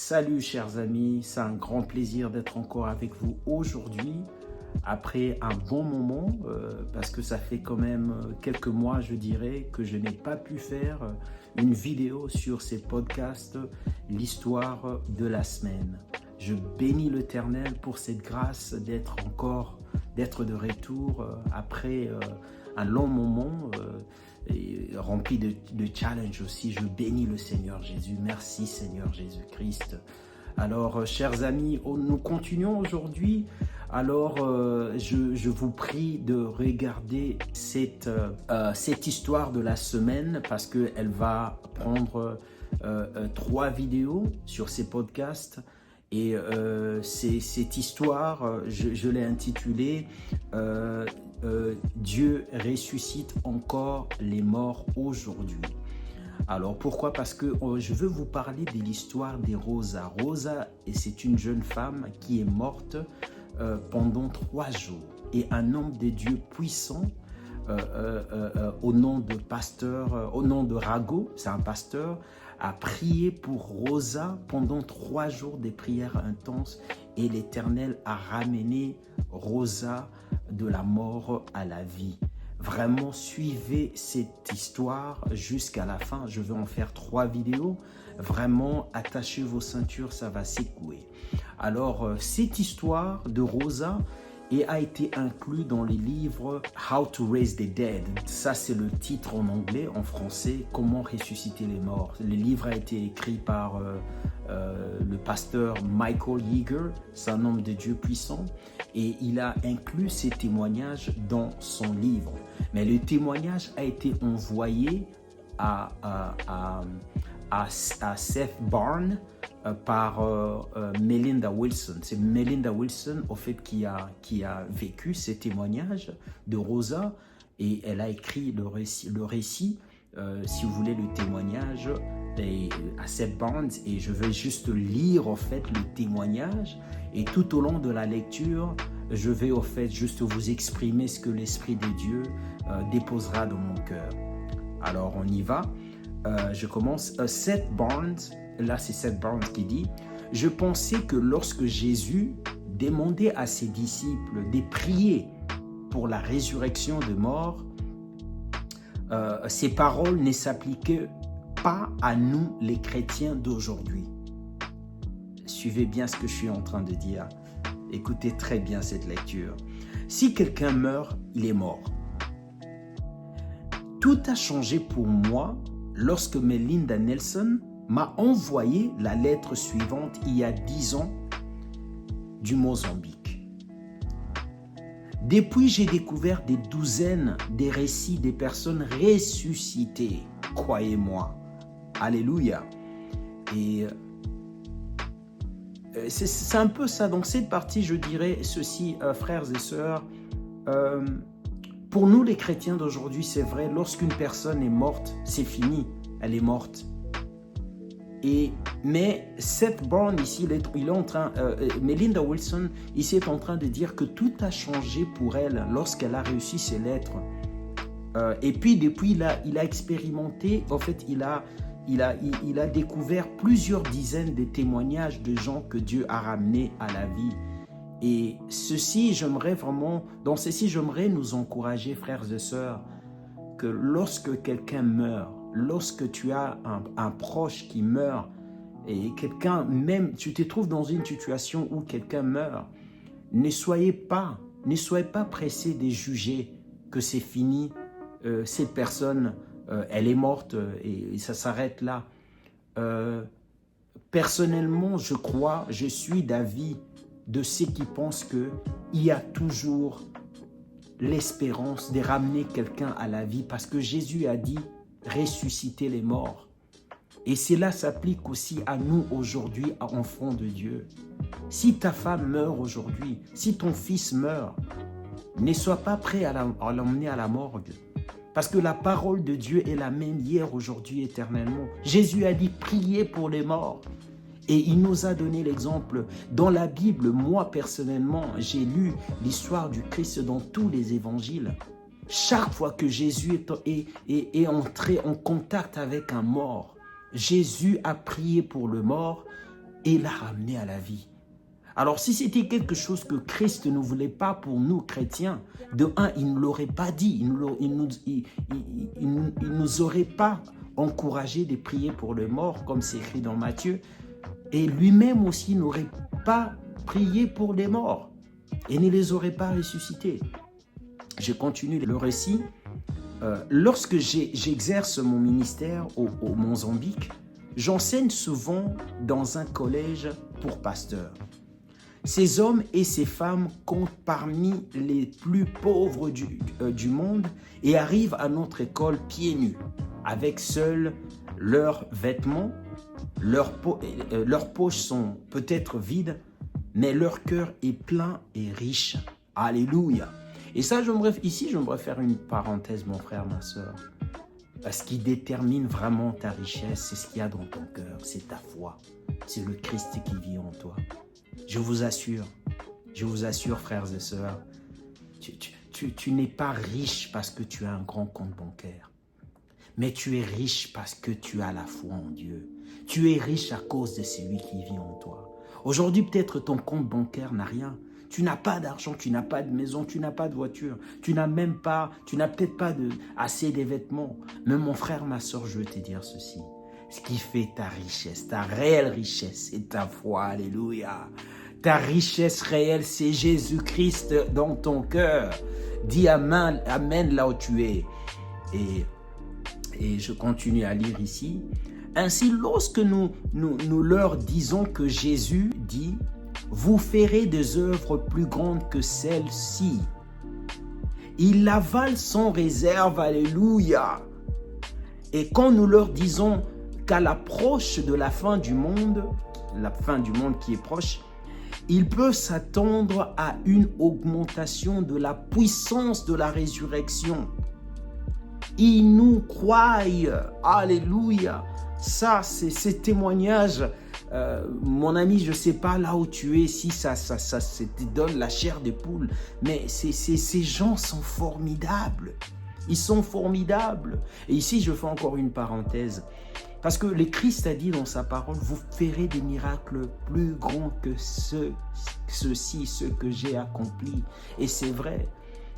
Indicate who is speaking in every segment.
Speaker 1: Salut chers amis, c'est un grand plaisir d'être encore avec vous aujourd'hui après un bon moment parce que ça fait quand même quelques mois je dirais que je n'ai pas pu faire une vidéo sur ces podcasts, l'histoire de la semaine. Je bénis l'Éternel pour cette grâce d'être de retour après un long moment et rempli de challenges aussi. Je bénis le Seigneur Jésus. Merci Seigneur Jésus-Christ. Alors, chers amis, nous continuons aujourd'hui. Alors, je vous prie de regarder cette histoire de la semaine parce qu'elle va prendre 3 vidéos sur ces podcasts. Et cette histoire, je l'ai intitulée Dieu ressuscite encore les morts aujourd'hui. Alors pourquoi? Parce que je veux vous parler de l'histoire de Rosa. Rosa, c'est une jeune femme qui est morte pendant 3 jours. Et un homme de Dieu puissant, au nom de Rago, c'est un pasteur, a prié pour Rosa pendant 3 jours de prières intenses et l'Éternel a ramené Rosa de la mort à la vie. Vraiment, suivez cette histoire jusqu'à la fin. Je vais en faire 3 vidéos. Vraiment, attachez vos ceintures, ça va secouer. Alors, cette histoire de Rosa a été inclus dans les livres How to Raise the Dead. Ça, c'est le titre en anglais. En français, Comment ressusciter les morts. Le livre a été écrit par le pasteur Michael Yeager. C'est un homme de Dieu puissant. Et il a inclus ces témoignages dans son livre. Mais le témoignage a été envoyé à Seth Barnes par Melinda Wilson. C'est Melinda Wilson, au fait, qui a vécu ces témoignages de Rosa et elle a écrit le récit si vous voulez, le témoignage à Seth Barnes. Et je vais juste lire, au fait, le témoignage. Et tout au long de la lecture, je vais, au fait, juste vous exprimer ce que l'Esprit de Dieu déposera dans mon cœur. Alors, on y va. Je commence. Seth Barnes, là c'est Seth Barnes qui dit « Je pensais que lorsque Jésus demandait à ses disciples de prier pour la résurrection de morts, ces paroles ne s'appliquaient pas à nous les chrétiens d'aujourd'hui. » Suivez bien ce que je suis en train de dire. Écoutez très bien cette lecture. « Si quelqu'un meurt, il est mort. Tout a changé pour moi lorsque Melinda Nelson m'a envoyé la lettre suivante il y a 10 ans du Mozambique. Depuis, j'ai découvert des douzaines de récits des personnes ressuscitées, croyez-moi. Alléluia. Et c'est un peu ça. Donc cette partie, je dirais ceci, frères et sœurs, pour nous les chrétiens d'aujourd'hui, c'est vrai, lorsqu'une personne est morte, c'est fini, elle est morte. Mais Seth Barnes ici, il est en train, Melinda Wilson ici est en train de dire que tout a changé pour elle lorsqu'elle a reçu ces lettres. Et puis depuis, il a expérimenté, en fait, il a découvert plusieurs dizaines de témoignages de gens que Dieu a ramenés à la vie. Et dans ceci, j'aimerais nous encourager, frères et sœurs, que lorsque quelqu'un meurt, lorsque tu as un proche qui meurt, et quelqu'un, même tu te trouves dans une situation où quelqu'un meurt, ne soyez pas pressés de juger que c'est fini, cette personne, elle est morte et ça s'arrête là. Personnellement, je suis d'avis de ceux qui pensent qu'il y a toujours l'espérance de ramener quelqu'un à la vie parce que Jésus a dit ressusciter les morts. Et cela s'applique aussi à nous aujourd'hui, enfants de Dieu. Si ta femme meurt aujourd'hui, si ton fils meurt, ne sois pas prêt à l'emmener à la morgue. Parce que la parole de Dieu est la même hier, aujourd'hui, éternellement. Jésus a dit priez pour les morts. Et il nous a donné l'exemple. Dans la Bible, moi personnellement, j'ai lu l'histoire du Christ dans tous les évangiles. Chaque fois que Jésus est entré en contact avec un mort, Jésus a prié pour le mort et l'a ramené à la vie. Alors, si c'était quelque chose que Christ ne voulait pas pour nous, chrétiens, de un, il ne l'aurait pas dit, il nous aurait pas encouragé de prier pour le mort, comme c'est écrit dans Matthieu, et lui-même aussi n'aurait pas prié pour les morts, et ne les aurait pas ressuscités. Je continue le récit. Lorsque j'exerce mon ministère au Mozambique, j'enseigne souvent dans un collège pour pasteurs. Ces hommes et ces femmes comptent parmi les plus pauvres du monde et arrivent à notre école pieds nus, avec seuls leurs vêtements. Leurs poches sont peut-être vides, mais leur cœur est plein et riche. Alléluia. Et ça, ici, j'aimerais faire une parenthèse, mon frère, ma soeur. Ce qui détermine vraiment ta richesse, c'est ce qu'il y a dans ton cœur, c'est ta foi. C'est le Christ qui vit en toi. Je vous assure, frères et sœurs, tu n'es pas riche parce que tu as un grand compte bancaire. Mais tu es riche parce que tu as la foi en Dieu. Tu es riche à cause de celui qui vit en toi. Aujourd'hui, peut-être ton compte bancaire n'a rien. Tu n'as pas d'argent, tu n'as pas de maison, tu n'as pas de voiture, tu n'as peut-être pas assez de vêtements. Mais mon frère, ma soeur, je veux te dire ceci. Ce qui fait ta richesse, ta réelle richesse, c'est ta foi. Alléluia. Ta richesse réelle, c'est Jésus-Christ dans ton cœur. Dis amen, amen là où tu es. Et je continue à lire ici. Ainsi, lorsque nous leur disons que Jésus dit « Vous ferez des œuvres plus grandes que celles-ci », ils l'avalent sans réserve. Alléluia. Et quand nous leur disons qu'à l'approche de la fin du monde qui est proche, ils peuvent s'attendre à une augmentation de la puissance de la résurrection. Ils nous croient. Alléluia. Ça, c'est ces témoignages. Mon ami, je ne sais pas là où tu es, si ça te donne la chair de poule, mais ces gens sont formidables. Ils sont formidables. Et ici, je fais encore une parenthèse. Parce que le Christ a dit dans sa parole, vous ferez des miracles plus grands que ceux-ci, ceux que j'ai accomplis. Et c'est vrai.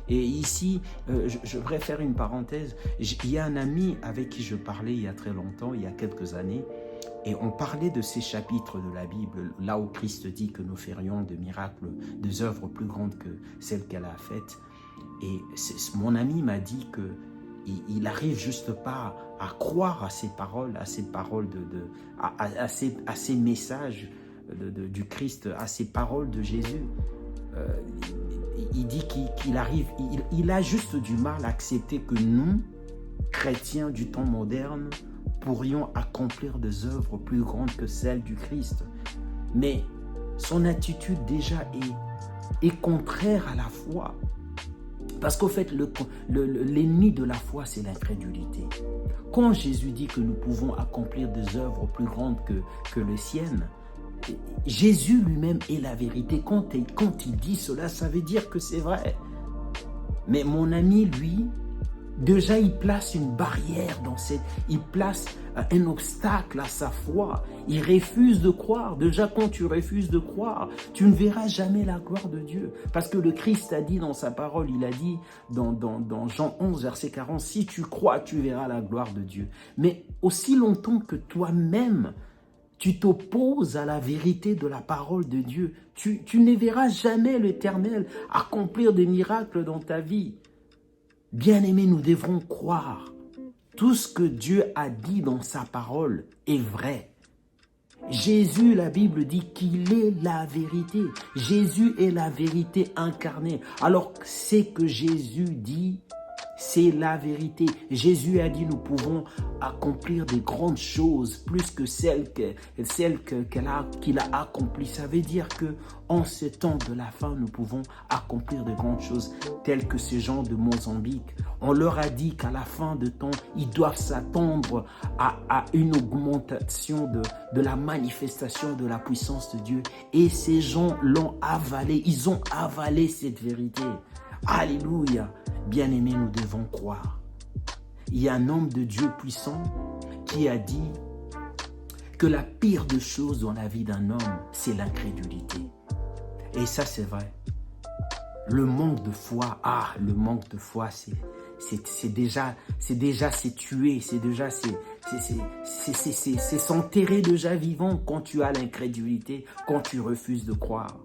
Speaker 1: Et ici, je voudrais faire une parenthèse. Il y a un ami avec qui je parlais il y a très longtemps, il y a quelques années, et on parlait de ces chapitres de la Bible, là où Christ dit que nous ferions des miracles, des œuvres plus grandes que celles qu'elle a faites. Et mon ami m'a dit que il n'arrive juste pas à croire à ces paroles, à ces messages du Christ, à ces paroles de Jésus. Il dit qu'il a juste du mal à accepter que nous, chrétiens du temps moderne, pourrions accomplir des œuvres plus grandes que celles du Christ. Mais son attitude déjà est contraire à la foi. Parce qu'au fait, l'ennemi de la foi, c'est l'incrédulité. Quand Jésus dit que nous pouvons accomplir des œuvres plus grandes que les siennes, Jésus lui-même est la vérité. Quand il dit cela, ça veut dire que c'est vrai. Mais mon ami, lui, déjà il place une barrière il place un obstacle à sa foi. Il refuse de croire. Déjà quand tu refuses de croire, tu ne verras jamais la gloire de Dieu. Parce que le Christ a dit dans sa parole, il a dit dans Jean 11, verset 40, si tu crois, tu verras la gloire de Dieu. Mais aussi longtemps que toi-même, tu t'opposes à la vérité de la parole de Dieu, tu ne verras jamais l'Éternel accomplir des miracles dans ta vie. Bien-aimés, nous devrons croire. Tout ce que Dieu a dit dans sa parole est vrai. Jésus, la Bible dit qu'il est la vérité. Jésus est la vérité incarnée. Alors, c'est que Jésus dit, c'est la vérité. Jésus a dit, nous pouvons accomplir des grandes choses plus que celles qu'il a accomplies. Ça veut dire que en ce temps de la fin, nous pouvons accomplir de grandes choses telles que ces gens de Mozambique. On leur a dit qu'à la fin de temps, ils doivent s'attendre à une augmentation de la manifestation de la puissance de Dieu. Et ces gens l'ont avalé. Ils ont avalé cette vérité. Alléluia. Bien-aimés, nous devons croire. Il y a un homme de Dieu puissant qui a dit que la pire des choses dans la vie d'un homme, c'est l'incrédulité. Et ça, c'est vrai. Le manque de foi, le manque de foi, c'est déjà c'est tuer, c'est s'enterrer déjà vivant quand tu as l'incrédulité, quand tu refuses de croire.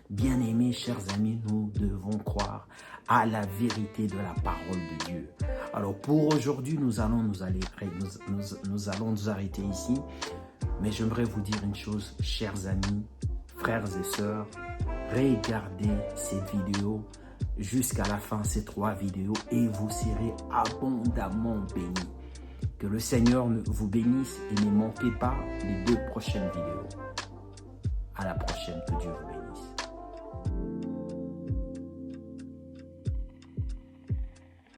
Speaker 1: Bien-aimés, chers amis, nous devons croire à la vérité de la parole de Dieu. Alors pour aujourd'hui, nous allons nous arrêter ici. Mais j'aimerais vous dire une chose, chers amis, frères et sœurs, regardez cette vidéo jusqu'à la fin, ces 3 vidéos, et vous serez abondamment bénis. Que le Seigneur vous bénisse et ne manquez pas les 2 prochaines vidéos. À la prochaine, que Dieu vous bénisse.